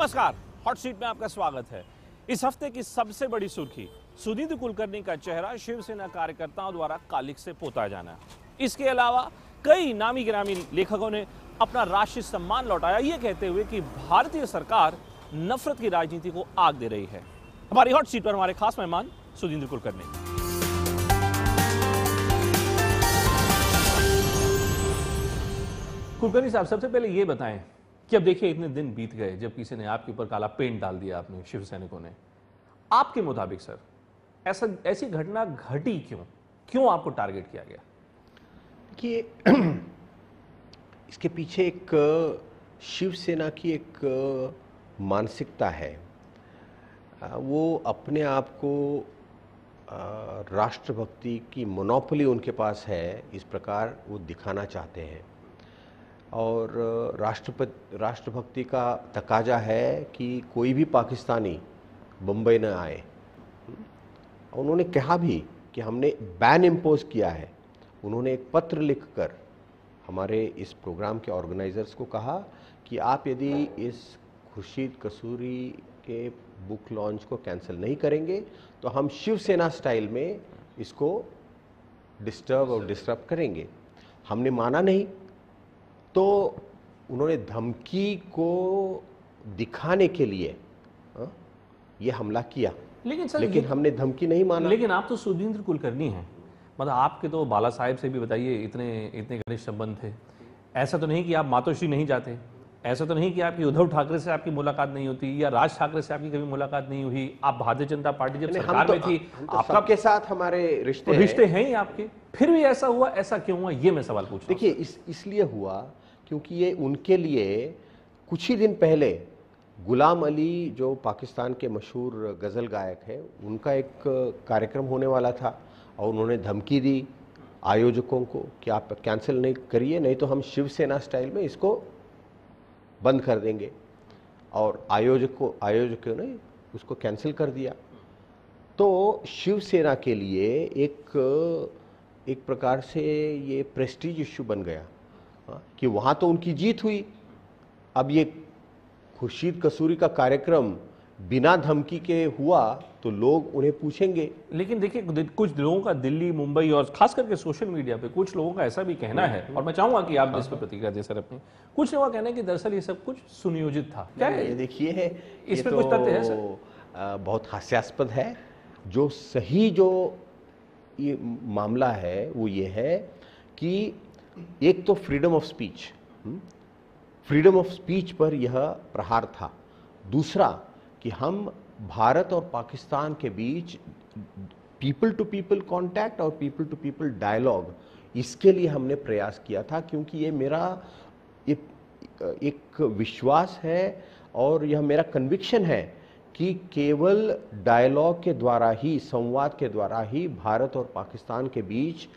नमस्कार, hot seat में आपका स्वागत है। इस हफ्ते की सबसे बड़ी सुर्खी, सुधींद्र कुलकर्णी का चेहरा शिवसेना कार्यकर्ताओं द्वारा कालिक से पोता जाना। इसके अलावा कई नामी गिरामी लेखकों ने अपना राष्ट्रीय सम्मान लौटाया, ये कहते हुए कि भारतीय सरकार नफरत की राजनीति को आग दे रही है। हमारी हॉट सीट पर हमारे खास मेहमान सुधींद्र कुलकर्णी। कुलकर्णी साहब, सबसे पहले ये बताएं कि अब देखिए इतने दिन बीत गए जब किसी ने आपके ऊपर काला पेंट डाल दिया, आपने शिव सैनिकों ने। आपके मुताबिक सर ऐसी घटना घटी क्यों आपको टारगेट किया गया? कि इसके पीछे एक शिवसेना की एक मानसिकता है। वो अपने आप को राष्ट्रभक्ति की मोनोपोली उनके पास है, इस प्रकार वो दिखाना चाहते हैं। और राष्ट्रभक्ति का तकाजा है कि कोई भी पाकिस्तानी बम्बई न आए। उन्होंने कहा भी कि हमने बैन इम्पोज किया है। उन्होंने एक पत्र लिखकर हमारे इस प्रोग्राम के ऑर्गेनाइजर्स को कहा कि आप यदि इस खुर्शीद कसूरी के बुक लॉन्च को कैंसिल नहीं करेंगे तो हम शिवसेना स्टाइल में इसको डिस्टर्ब और डिस्टर्ब करेंगे। हमने माना नहीं, तो उन्होंने धमकी को दिखाने के लिए ये हमला किया। लेकिन हमने धमकी नहीं माना। लेकिन आप तो सुधींद्र कुलकर्णी हैं, मतलब आपके तो बाला साहेब से भी बताइए इतने घनिष्ठ संबंध थे। ऐसा तो नहीं कि आप मातोश्री नहीं जाते, ऐसा तो नहीं कि आपकी उद्धव ठाकरे से आपकी मुलाकात नहीं होती या राज ठाकरे से आपकी कभी मुलाकात नहीं हुई। आप भारतीय जनता पार्टी जब सरकार में थी, आपका के साथ हमारे रिश्ते हैं ही आपके, फिर भी ऐसा हुआ, ऐसा क्यों हुआ, ये मैं सवाल पूछ रहा हूं। देखिए, इसलिए हुआ क्योंकि ये उनके लिए कुछ ही दिन पहले गुलाम अली, जो पाकिस्तान के मशहूर गज़ल गायक है, उनका एक कार्यक्रम होने वाला था और उन्होंने धमकी दी आयोजकों को कि आप कैंसिल नहीं करिए, नहीं तो हम शिवसेना स्टाइल में इसको बंद कर देंगे। और आयोजकों ने उसको कैंसिल कर दिया। तो शिवसेना के लिए एक प्रकार से ये प्रेस्टीज इश्यू बन गया कि वहाँ तो उनकी जीत हुई। अब ये खुर्शीद कसूरी का कार्यक्रम बिना धमकी के हुआ तो लोग उन्हें पूछेंगे। लेकिन देखिए, कुछ लोगों का दिल्ली, मुंबई और खास करके सोशल मीडिया पे कुछ लोगों का ऐसा भी कहना है, और मैं चाहूंगा कि आप इस पर प्रतिक्रिया दें सर अपनी। कुछ लोगों का कहना है कि दरअसल ये सब कुछ सुनियोजित था। क्या है? देखिए, इस पर कुछ तथ्य है सर? बहुत हास्यास्पद है। जो सही जो ये मामला है वो ये है कि एक तो फ्रीडम ऑफ स्पीच पर यह प्रहार था। दूसरा कि हम भारत और पाकिस्तान के बीच पीपल टू पीपल कांटेक्ट और पीपल टू पीपल डायलॉग, इसके लिए हमने प्रयास किया था, क्योंकि ये मेरा एक विश्वास है और यह मेरा कन्विक्शन है कि केवल डायलॉग के द्वारा ही, संवाद के द्वारा ही भारत और पाकिस्तान के बीच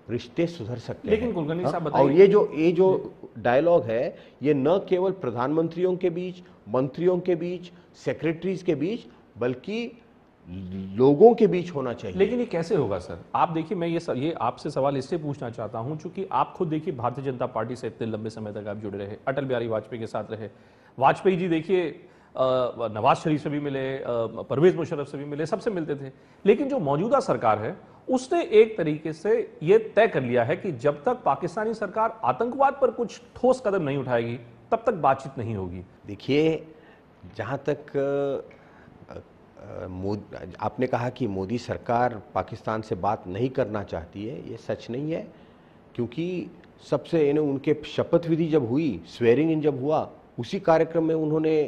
रिश्ते सुधर सकते हैं। लेकिन कुलकर्णी साहब बताइए, और ये जो डायलॉग है, ये न केवल प्रधानमंत्रियों के बीच, मंत्रियों के बीच, सेक्रेटरीज के बीच, बल्कि लोगों के बीच होना चाहिए। लेकिन ये कैसे होगा सर? आप देखिए, मैं ये आपसे सवाल इससे पूछना चाहता हूं चूंकि आप खुद देखिए भारतीय जनता पार्टी से इतने लंबे समय तक आप जुड़े रहे, अटल बिहारी वाजपेयी के साथ रहे। वाजपेयी जी देखिए नवाज शरीफ से भी मिले, परवेज मुशर्रफ से भी मिले, सबसे मिलते थे। लेकिन जो मौजूदा सरकार है उसने एक तरीके से ये तय कर लिया है कि जब तक पाकिस्तानी सरकार आतंकवाद पर कुछ ठोस कदम नहीं उठाएगी तब तक बातचीत नहीं होगी। देखिए, जहाँ तक आपने कहा कि मोदी सरकार पाकिस्तान से बात नहीं करना चाहती है, ये सच नहीं है। क्योंकि सबसे उनके शपथ विधि जब हुई, स्वेरिंग इन जब हुआ, उसी कार्यक्रम में उन्होंने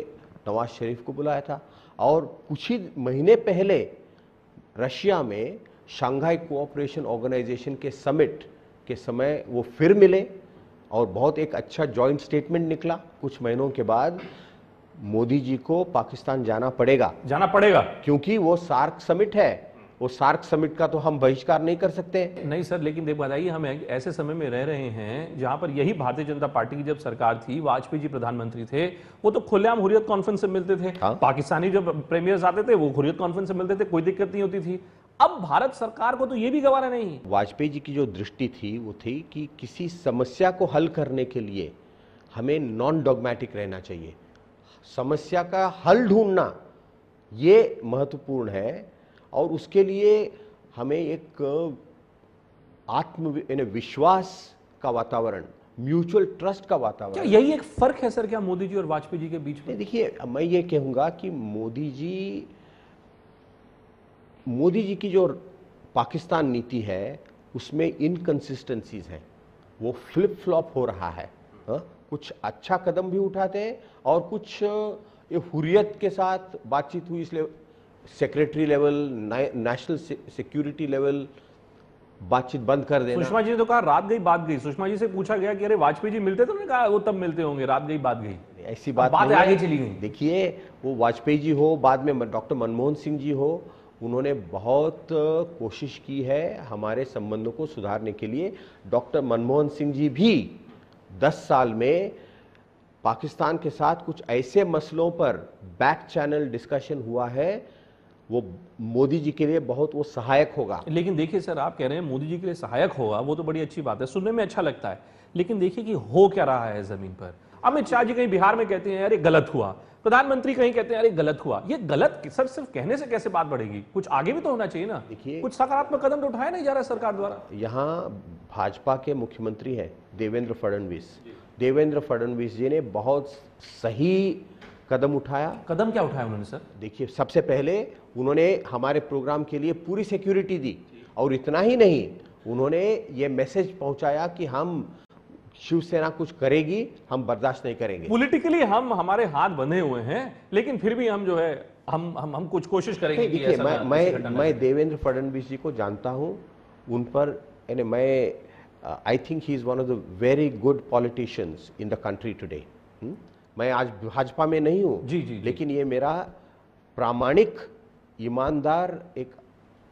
नवाज शरीफ को बुलाया था। और कुछ ही महीने पहले रशिया में शंघाई कोऑपरेशन ऑर्गेनाइजेशन के समिट के समय वो फिर मिले और बहुत एक अच्छा जॉइंट स्टेटमेंट निकला। कुछ महीनों के बाद मोदी जी को पाकिस्तान जाना पड़ेगा, क्योंकि वो सार्क समिट है। वो सार्क समिट का तो हम बहिष्कार नहीं कर सकते। नहीं सर, लेकिन देख बताइए, हम ऐसे समय में रह रहे हैं जहां पर यही भारतीय जनता पार्टी की जब सरकार थी, वाजपेयी जी प्रधानमंत्री थे, वो तो खुलेआम हुर्रियत कॉन्फ्रेंस से मिलते थे। पाकिस्तानी जब प्रीमियर्स आते थे वो हुर्रियत कॉन्फ्रेंस से मिलते थे, कोई दिक्कत नहीं होती थी। अब भारत सरकार को तो ये भी गवारा नहीं। वाजपेयी जी की जो दृष्टि थी वो थी कि किसी समस्या को हल करने के लिए हमें नॉन डॉगमेटिक रहना चाहिए। समस्या का हल ढूंढना ये महत्वपूर्ण है, और उसके लिए हमें एक विश्वास का वातावरण, म्यूचुअल ट्रस्ट का क्या वातावरण। यही एक फर्क है सर क्या मोदी जी और वाजपेयी जी के बीच में? देखिए, मैं ये कहूँगा कि मोदी जी की जो पाकिस्तान नीति है उसमें इनकंसिस्टेंसीज हैं, वो फ्लिप फ्लॉप हो रहा है। हाँ? कुछ अच्छा कदम भी उठाते हैं और कुछ ये हुर्रियत के साथ बातचीत हुई इसलिए secretary level, national security level बातचीत बंद कर देना। सुषमा जी ने तो कहा रात गई बात गई। सुषमा जी से पूछा गया कि अरे वाजपेयी जी मिलते, तो उन्होंने कहा वो तब मिलते होंगे, रात गई बात गई। ऐसी बात नहीं नहीं आगे है। चली गई। देखिए, वो वाजपेयी जी हो, बाद में डॉक्टर मनमोहन सिंह जी हो, उन्होंने बहुत कोशिश की है हमारे संबंधों को सुधारने के लिए। डॉक्टर मनमोहन सिंह जी भी 10 साल में पाकिस्तान के साथ कुछ ऐसे मसलों पर बैक चैनल डिस्कशन हुआ है, वो मोदी जी के लिए बहुत वो सहायक होगा। लेकिन देखिए सर, आप कह रहे हैं मोदी जी के लिए सहायक होगा, वो तो बड़ी अच्छी बात है, सुनने में अच्छा लगता है। लेकिन देखिए कि हो क्या रहा है जमीन पर। अमित शाह जी कहीं बिहार में कहते हैं अरे गलत हुआ, प्रधानमंत्री कहीं कहते हैं अरे गलत हुआ। ये गलत सर सिर्फ कहने से कैसे बात बढ़ेगी? कुछ आगे भी तो होना चाहिए ना। देखिए, कुछ सकारात्मक कदम तो उठाया नहीं जा रहा सरकार द्वारा। यहाँ भाजपा के मुख्यमंत्री हैं देवेंद्र फडणवीस। देवेंद्र फडणवीस जी ने बहुत सही कदम उठाया। कदम क्या उठाया उन्होंने सर? देखिए, सबसे पहले उन्होंने हमारे प्रोग्राम के लिए पूरी सिक्योरिटी दी, और इतना ही नहीं, उन्होंने ये मैसेज पहुंचाया कि हम शिवसेना कुछ करेगी, हम बर्दाश्त नहीं करेंगे। पॉलिटिकली हम हमारे हाथ बंधे हुए हैं, लेकिन फिर भी हम जो है हम कुछ कोशिश करेंगे कि देखिए, ऐसा ना- ऐसी घटना ना मैं घटे। देवेंद्र फडणवीस जी को जानता हूं, उन पर यानी मैं I think he is one of the very good politicians in the country today. मैं आज भाजपा में नहीं हूं, जी, जी, जी। लेकिन ये मेरा प्रामाणिक, ईमानदार एक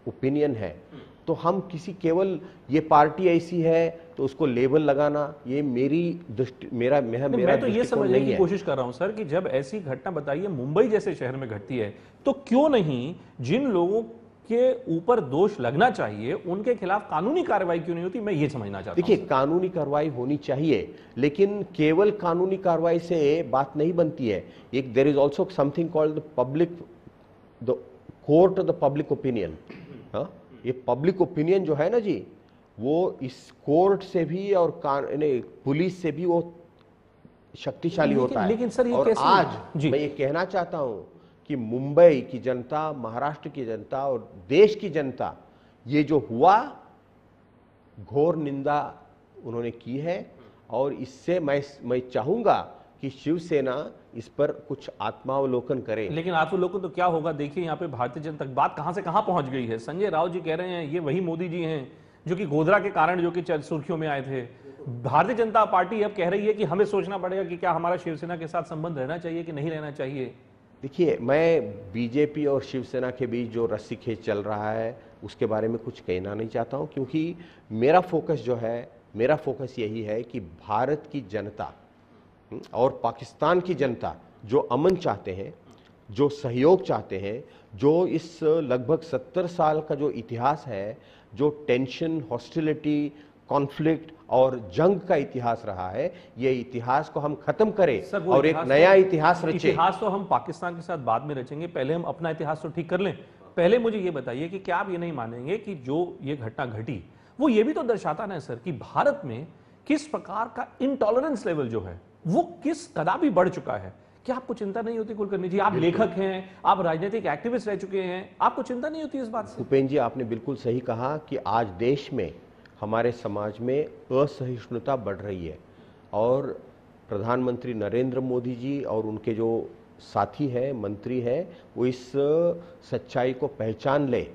ओपिनियन है। तो हम किसी केवल ये पार्टी ऐसी है तो उसको लेबल लगाना, ये मेरी दृष्टि, मेरा मैं तो ये दृष्टिकोण समझने नहीं की है। कोशिश कर रहा हूं सर कि जब ऐसी घटना बताइए मुंबई जैसे शहर में घटती है, तो क्यों नहीं जिन लोगों के ऊपर दोष लगना चाहिए उनके खिलाफ कानूनी कार्रवाई क्यों नहीं होती? मैं ये समझना चाहता हूं। देखिए, कानूनी कार्रवाई होनी चाहिए, लेकिन केवल कानूनी कार्रवाई से बात नहीं बनती है। एक there is also something called the court of the public opinion. ये पब्लिक ओपिनियन जो है ना जी, वो इस कोर्ट से भी और पुलिस से भी वो शक्तिशाली होता है। लेकिन सर ये और कैसे? आज जी। मैं ये कहना चाहता हूं कि मुंबई की जनता, महाराष्ट्र की जनता और देश की जनता, ये जो हुआ घोर निंदा उन्होंने की है, और इससे मैं चाहूंगा कि शिवसेना इस पर कुछ आत्मावलोकन करे। लेकिन आत्मलोकन तो क्या होगा? देखिए यहाँ पे भारतीय जनता बात कहां से कहां पहुंच गई है। संजय राउत जी कह रहे हैं ये वही मोदी जी हैं जो कि गोधरा के कारण जो कि सुर्खियों में आए थे। भारतीय जनता पार्टी अब कह रही है कि हमें सोचना पड़ेगा कि क्या हमारा शिवसेना के साथ संबंध रहना चाहिए कि नहीं रहना चाहिए। देखिए, मैं बीजेपी और शिवसेना के बीच जो रस्सी खेच चल रहा है उसके बारे में कुछ कहना नहीं चाहता हूं, क्योंकि मेरा फोकस यही है कि भारत की जनता और पाकिस्तान की जनता जो अमन चाहते हैं, जो सहयोग चाहते हैं, जो इस लगभग 70 साल का जो इतिहास है, जो टेंशन, हॉस्टिलिटी, कॉन्फ्लिक्ट और जंग का इतिहास रहा है, ये इतिहास को हम खत्म करें और एक नया इतिहास रचें। इतिहास तो हम पाकिस्तान के साथ बाद में रचेंगे, पहले हम अपना इतिहास तो ठीक कर लें। पहले मुझे ये बताइए कि क्या आप ये नहीं मानेंगे कि जो ये घटना घटी वो ये भी तो दर्शाता ना सर कि भारत में किस प्रकार का इंटॉलरेंस लेवल जो है वो किस कदापि बढ़ चुका है। क्या आपको चिंता नहीं होती कुलकर्णी जी? आप लेखक हैं, आप राजनीतिक एक्टिविस्ट रह चुके हैं, आपको चिंता नहीं होती इस बात से? भूपेन जी, आपने बिल्कुल सही कहा कि आज देश में, हमारे समाज में असहिष्णुता बढ़ रही है, और प्रधानमंत्री नरेंद्र मोदी जी और उनके जो साथी हैं, मंत्री हैं, वो इस सच्चाई को पहचान ले।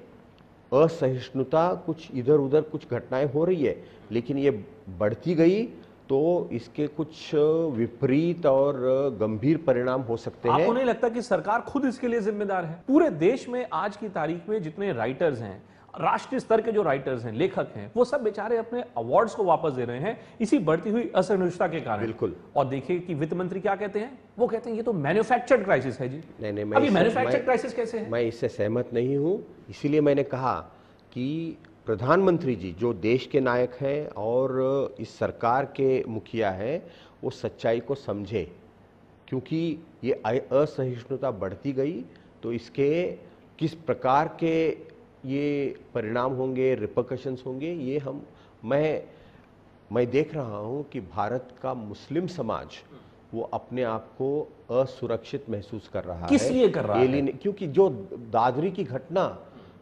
असहिष्णुता, कुछ इधर उधर कुछ घटनाएं हो रही है, लेकिन ये बढ़ती गई तो इसके कुछ विपरीत और गंभीर परिणाम हो सकते हैं। आपको नहीं लगता कि सरकार खुद इसके लिए जिम्मेदार है? पूरे देश में आज की तारीख में जितने राइटर्स हैं, राष्ट्रीय स्तर के जो राइटर्स हैं, लेखक हैं, वो सब बेचारे अपने अवार्ड्स को वापस दे रहे हैं इसी बढ़ती हुई असहिष्णुता के कारण। बिल्कुल। और देखिए कि वित्त मंत्री क्या कहते हैं, वो कहते हैं ये तो मैन्युफैक्चर्ड क्राइसिस है जी। नहीं, अभी मैन्युफैक्चर्ड क्राइसिस कैसे है? मैं इससे सहमत नहीं हूं। इसीलिए मैंने कहा कि प्रधानमंत्री जी जो देश के नायक हैं और इस सरकार के मुखिया हैं, वो सच्चाई को समझे, क्योंकि ये असहिष्णुता बढ़ती गई तो इसके किस प्रकार के ये परिणाम होंगे, रिपरकशंस होंगे, ये मैं देख रहा हूँ कि भारत का मुस्लिम समाज वो अपने आप को असुरक्षित महसूस कर रहा है। किस लिए कर रहा है? क्योंकि जो दादरी की घटना,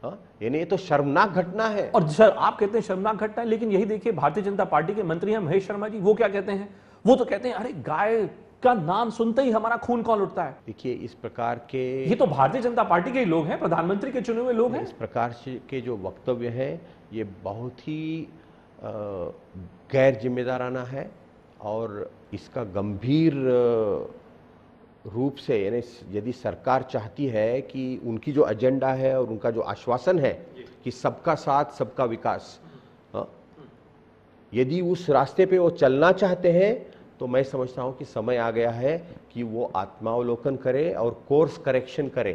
यानी ये तो शर्मनाक घटना है। और सर आप कहते हैं शर्मनाक घटना है, लेकिन यही देखिए भारतीय जनता पार्टी के मंत्री हैं महेश शर्मा जी, वो क्या कहते हैं? वो तो कहते हैं अरे गाय का नाम सुनते ही हमारा खून कौन उठता है। देखिए इस प्रकार के, ये तो भारतीय जनता पार्टी के ही लोग हैं, प्रधानमंत्री के चुने हुए लोग हैं। इस प्रकार के जो वक्तव्य हैं ये बहुत ही गैर जिम्मेदाराना है और इसका गंभीर रूप से, यानी यदि सरकार चाहती है कि उनकी जो एजेंडा है और उनका जो आश्वासन है कि सबका साथ सबका विकास, यदि उस रास्ते पे वो चलना चाहते हैं तो मैं समझता हूं कि समय आ गया है कि वो आत्मावलोकन करे और कोर्स करेक्शन करे।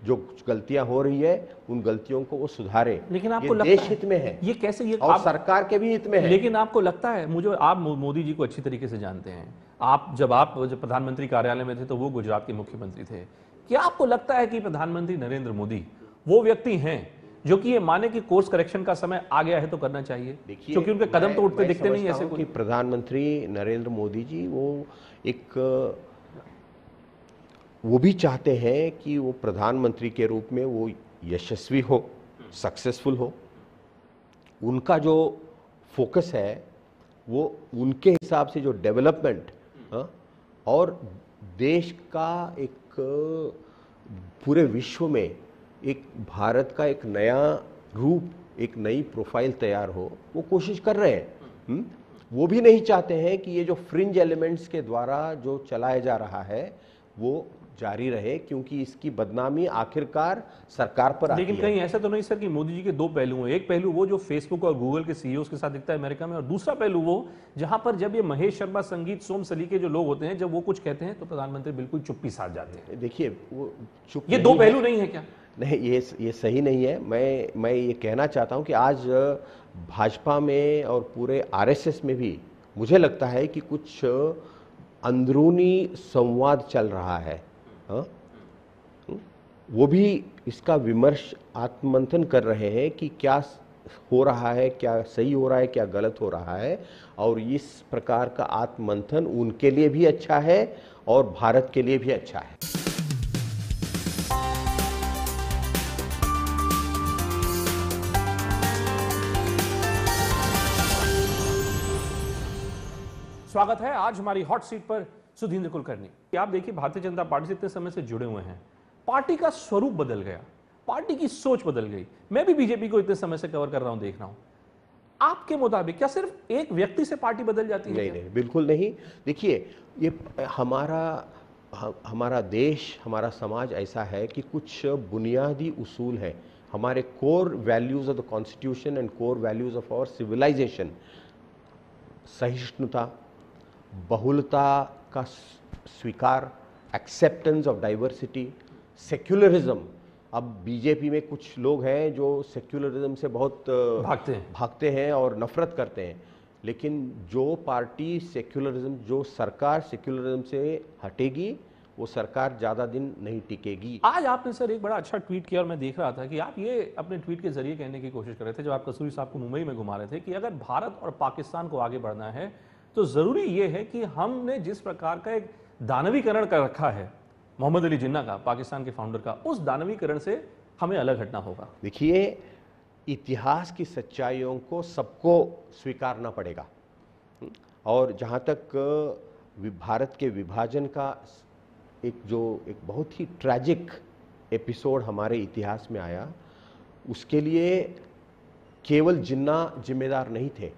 जो गलतियां हो रही है उन गलतियों को वो सुधारे। लेकिन आपको ये देश हित में है, ये कैसे, ये और सरकार के भी हित में है। लेकिन आपको लगता है, मुझे आप मोदी जी को अच्छी तरीके से जानते हैं, आप जब प्रधानमंत्री कार्यालय में थे तो वो गुजरात के मुख्यमंत्री थे, क्या आपको लगता है कि प्रधानमंत्री नरेंद्र मोदी वो व्यक्ति हैं जो कि ये माने कि कोर्स करेक्शन का समय आ गया है तो करना चाहिए? क्योंकि उनके कदम तो उठते दिखते नहीं ऐसे कि प्रधानमंत्री नरेंद्र मोदी जी वो भी चाहते हैं कि वो प्रधानमंत्री के रूप में वो यशस्वी हो, सक्सेसफुल हो। उनका जो फोकस है वो उनके हिसाब से जो डेवलपमेंट और देश का एक पूरे विश्व में एक भारत का एक नया रूप, एक नई प्रोफाइल तैयार हो, वो कोशिश कर रहे हैं। वो भी नहीं चाहते हैं कि ये जो फ्रिंज एलिमेंट्स के द्वारा जो चलाया जा रहा है वो जारी रहे, क्योंकि इसकी बदनामी आखिरकार सरकार पर आती है। लेकिन कहीं ऐसा तो नहीं सर कि मोदी जी के दो पहलू हैं? एक पहलू वो जो फेसबुक और गूगल के सीईओ के साथ दिखता है अमेरिका में, और दूसरा पहलू वो जहां पर जब ये महेश शर्मा, संगीत सोम सली के जो लोग होते हैं, जब वो कुछ कहते हैं तो प्रधानमंत्री बिल्कुल चुप्पी साध जाते हैं। देखिए वो चुप, ये दो पहलू नहीं है क्या? नहीं, ये सही नहीं है। मैं ये कहना चाहता हूं कि आज भाजपा में और पूरे आरएसएस में भी मुझे लगता है कि कुछ अंदरूनी संवाद चल रहा है। वो भी इसका विमर्श, आत्ममंथन कर रहे हैं कि क्या हो रहा है, क्या सही हो रहा है, क्या गलत हो रहा है। और इस प्रकार का आत्ममंथन उनके लिए भी अच्छा है और भारत के लिए भी अच्छा है। स्वागत है आज हमारी हॉट सीट पर सुधींद्र कुलकर्णी। आप देखिए भारतीय जनता पार्टी से इतने समय से जुड़े हुए हैं, पार्टी का स्वरूप बदल गया, पार्टी की सोच बदल गई। मैं भी बीजेपी को इतने समय से कवर कर रहा हूं, देख रहा हूं। आपके मुताबिक क्या सिर्फ एक व्यक्ति से पार्टी बदल जाती है? नहीं, बिल्कुल नहीं। देखिए ये हमारा देश, हमारा समाज ऐसा है कि कुछ बुनियादी उसूल है, हमारे core values of the constitution and core values of our civilisation. सहिष्णुता, बहुलता का स्वीकार, एक्सेप्टेंस ऑफ डाइवर्सिटी, सेक्युलरिज्म। अब बीजेपी में कुछ लोग हैं जो सेक्युलरिज्म से बहुत भागते हैं और नफरत करते हैं, लेकिन जो पार्टी सेक्युलरिज्म, जो सरकार सेक्युलरिज्म से हटेगी वो सरकार ज़्यादा दिन नहीं टिकेगी। आज आपने सर एक बड़ा अच्छा ट्वीट किया और मैं देख रहा था कि आप ये अपने ट्वीट के जरिए कहने की कोशिश कर रहे थे, जब आप कसूरी साहब को मुंबई में घुमा रहे थे, कि अगर भारत और पाकिस्तान को आगे बढ़ना है तो ज़रूरी ये है कि हमने जिस प्रकार का एक दानवीकरण कर रखा है मोहम्मद अली जिन्ना का, पाकिस्तान के फाउंडर का, उस दानवीकरण से हमें अलग हटना होगा। देखिए इतिहास की सच्चाइयों को सबको स्वीकारना पड़ेगा, और जहाँ तक भारत के विभाजन का एक बहुत ही ट्रैजिक एपिसोड हमारे इतिहास में आया, उसके लिए केवल जिन्ना जिम्मेदार नहीं थे,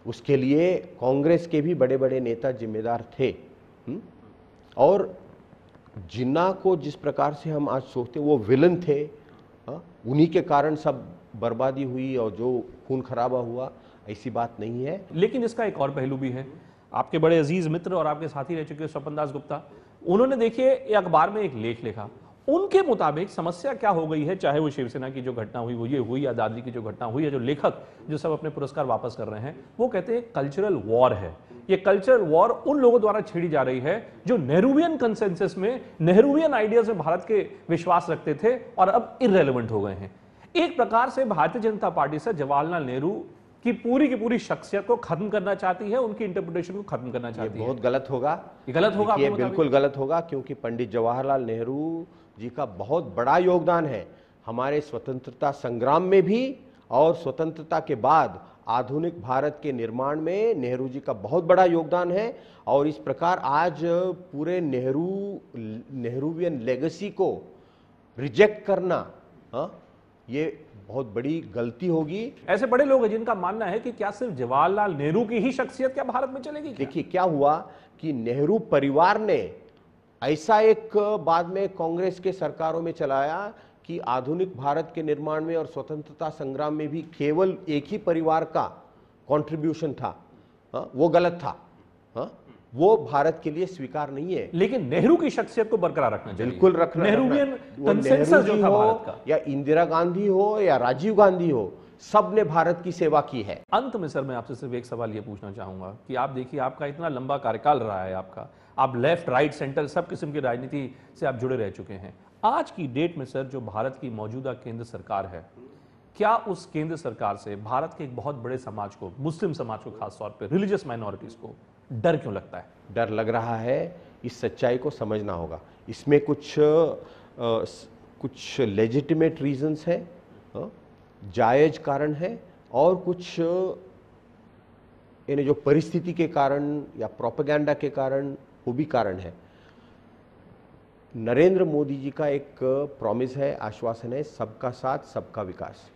उसके लिए कांग्रेस के भी बड़े बड़े नेता जिम्मेदार थे। और जिन्ना को जिस प्रकार से हम आज सोचते वो विलन थे, उन्हीं के कारण सब बर्बादी हुई और जो खून खराबा हुआ, ऐसी बात नहीं है। लेकिन इसका एक और पहलू भी है। आपके बड़े अजीज मित्र और आपके साथी रह चुके स्वपन दास गुप्ता, उन्होंने देखिए अखबार में एक लेख लिखा। उनके मुताबिक समस्या क्या हो गई है, चाहे वो शिवसेना की जो घटना हुई वो ये हुई, या दादरी की जो घटना हुई है, जो लेखक जो सब अपने पुरस्कार वापस कर रहे हैं, वो कहते हैं कल्चरल वॉर है। ये कल्चर वॉर उन लोगों द्वारा छेड़ी जा रही है जो नेहरूवियन कंसेंसस में, नेहरूवियन आइडियाज में भारत के विश्वास रखते थे और अब इररेलेवेंट हो गए हैं। एक प्रकार से भारतीय जनता पार्टी से जवाहरलाल नेहरू की पूरी शख्सियत को खत्म करना चाहती है, उनकी इंटरप्रिटेशन को खत्म करना चाहती है। बहुत गलत होगा। ये गलत होगा, ये बिल्कुल गलत होगा, क्योंकि पंडित जवाहरलाल नेहरू जी का बहुत बड़ा योगदान है हमारे स्वतंत्रता संग्राम में भी, और स्वतंत्रता के बाद आधुनिक भारत के निर्माण में नेहरू जी का बहुत बड़ा योगदान है। और इस प्रकार आज पूरे नेहरूवियन लेगेसी को रिजेक्ट करना, ये बहुत बड़ी गलती होगी। ऐसे बड़े लोग हैं जिनका मानना है कि क्या सिर्फ जवाहरलाल नेहरू की ही शख्सियत क्या भारत में चलेगी? देखिए क्या हुआ कि नेहरू परिवार ने ऐसा एक बाद में कांग्रेस के सरकारों में चलाया कि आधुनिक भारत के निर्माण में और स्वतंत्रता संग्राम में भी केवल एक ही परिवार का कंट्रीब्यूशन था। वो गलत था। वो भारत के लिए स्वीकार नहीं है। लेकिन नेहरू की शख्सियत को बरकरार रखना चाहिए। बिल्कुल रखना। नेहरूवियन कंसेंसस जो था भारत का, या इंदिरा गांधी हो या राजीव गांधी हो, सब ने भारत की सेवा की है। अंत में सर मैं आपसे सिर्फ एक सवाल ये पूछना चाहूंगा कि आप देखिए, आपका इतना लंबा कार्यकाल रहा है आपका, आप लेफ्ट राइट सेंटर सब किस्म की राजनीति से आप जुड़े रह चुके हैं। आज की डेट में सर जो भारत की मौजूदा केंद्र सरकार है, क्या उस केंद्र सरकार से भारत के एक बहुत बड़े समाज को, मुस्लिम समाज को खास तौर पे, रिलीजियस माइनॉरिटीज को डर क्यों लगता है? डर लग रहा है, इस सच्चाई को समझना होगा। इसमें कुछ लेजिटिमेट रीजंस है, जायज कारण है, और कुछ यानी जो परिस्थिति के कारण या प्रोपेगेंडा के कारण वो भी कारण है। नरेंद्र मोदी जी का एक प्रॉमिस है, आश्वासन है, सबका साथ सबका विकास।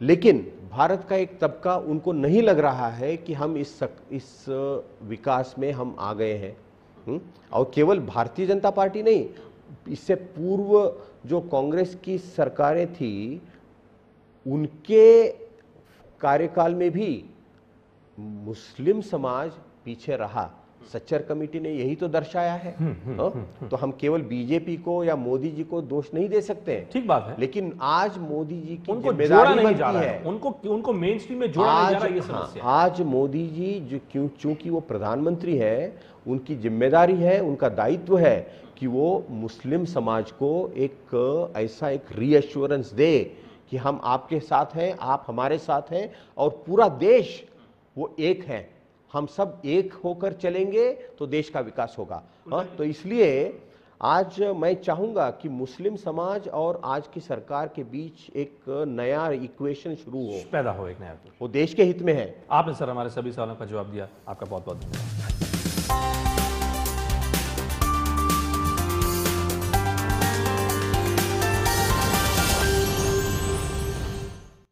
लेकिन भारत का एक तबका, उनको नहीं लग रहा है कि हम इस विकास में हम आ गए हैं। और केवल भारतीय जनता पार्टी नहीं, इससे पूर्व जो कांग्रेस की सरकारें थी उनके कार्यकाल में भी मुस्लिम समाज पीछे रहा। सच्चर कमेटी ने यही तो दर्शाया है। तो हम केवल बीजेपी को या मोदी जी को दोष नहीं दे सकते हैं। ठीक बात है, लेकिन आज मोदी जी की उनको जिम्मेदारी नहीं जा बनती रहा है, उनको मेन स्ट्रीम में जोड़ा नहीं जा रहा, ये समस्या है। आज मोदी जी जो चूंकि वो प्रधानमंत्री है, उनकी जिम्मेदारी है, उनका दायित्व है कि वो मुस्लिम समाज को एक ऐसा एक रीअश्योरेंस दे कि हम आपके साथ हैं, आप हमारे साथ हैं, और पूरा देश वो एक है। हम सब एक होकर चलेंगे तो देश का विकास होगा। तो इसलिए आज मैं चाहूंगा कि मुस्लिम समाज और आज की सरकार के बीच एक नया इक्वेशन शुरू हो, पैदा हो, एक नया, वो देश के हित में है। आपने सर हमारे सभी सवालों का जवाब दिया, आपका बहुत बहुत धन्यवाद।